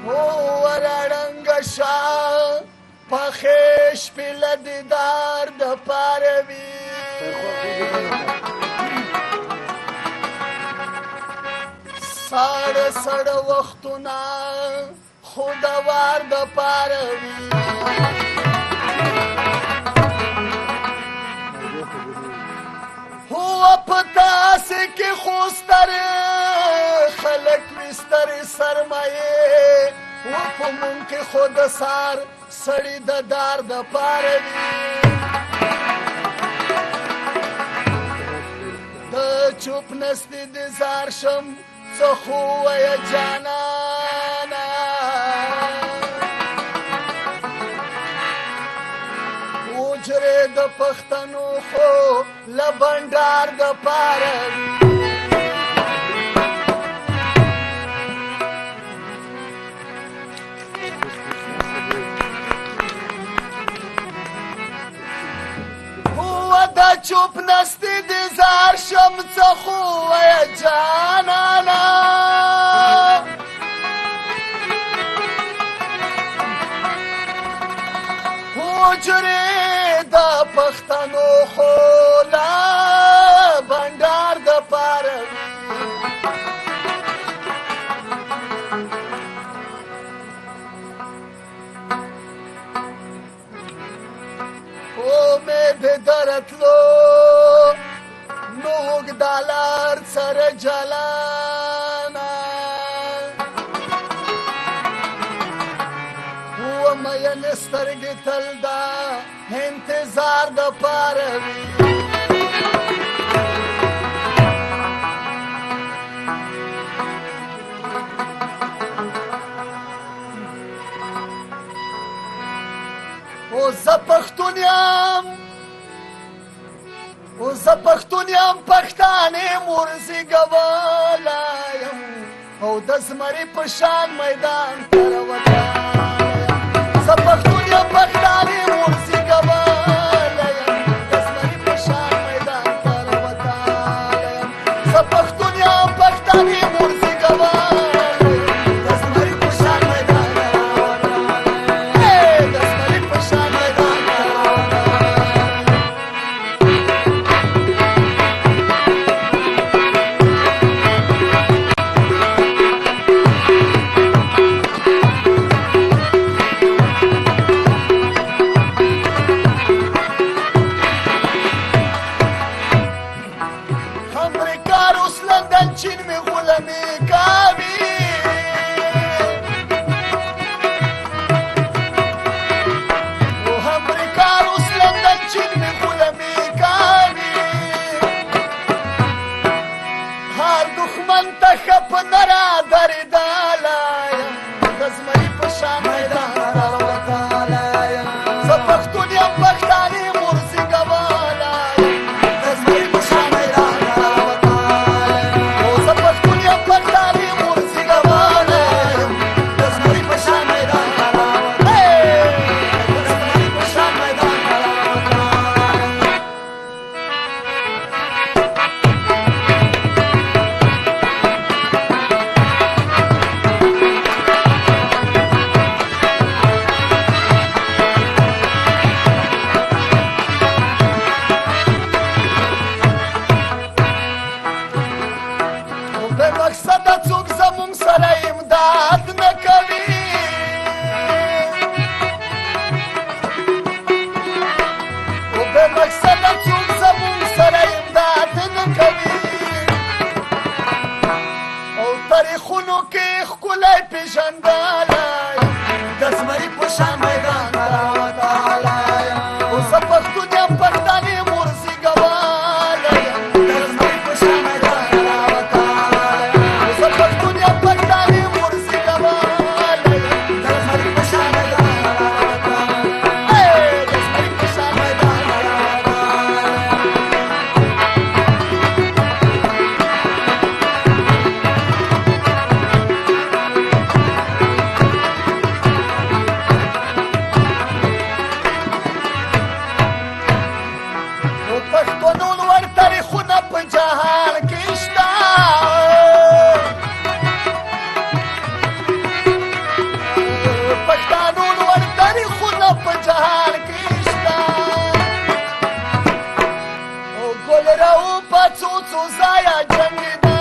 ورړنګ شاه پخې شپې له دیدار د پاره وي ساړه ساړه وختونه خو د وار د پاره وي هو په تاسې کې خو سترې خلک وي سترې سرمایې و په مونږ کې خو د سار سړي د دار د پاره وي د چوپ نستې د زار شم څه خو ویه جانانه اوجرې د پښتنو خو له بنډار د پاره دا چوپ نستی دی زار شم څه خو ویه جانانا حجرې د پښتنو خو له بنډار د پاره امید درتلو نو اوږده لار سره جلانا ومینې سترګې تل دا انتظار د پاره وي زه پښتون یم پښتانې مور زیږولی یم او د زمري په شان میدان ته راوتلی زه پښتون یم پښتانې مور زیږولی یم د زمري په شان میدان ته راوتلی یم زه پښتون یم پښتانې مور زیږولی د زمري په شان میدان ته راوتلی د زمري په شان چین می غلمی کامی و امریکا روس لندن چین می غلمی کامی هر دښمن ته ښه په نره درېدلی یم د زمري په شان میدان راوتلی یم زه پښتون یم پښتانې مور زیږولی یم د زمري په شان میدان مقصده څوک زمونږ سره امداد نه کوي او بې مقصده څوک زمونږ سره امداد نه کوي او تاریخونو کې ښکلی پېژندلی د زمري په شان میدان ته راوتلی او زه پښتون یم پښتانې مور زیږولی یم د زمري په شان میدان راو پڅو څو زایا جنگ دا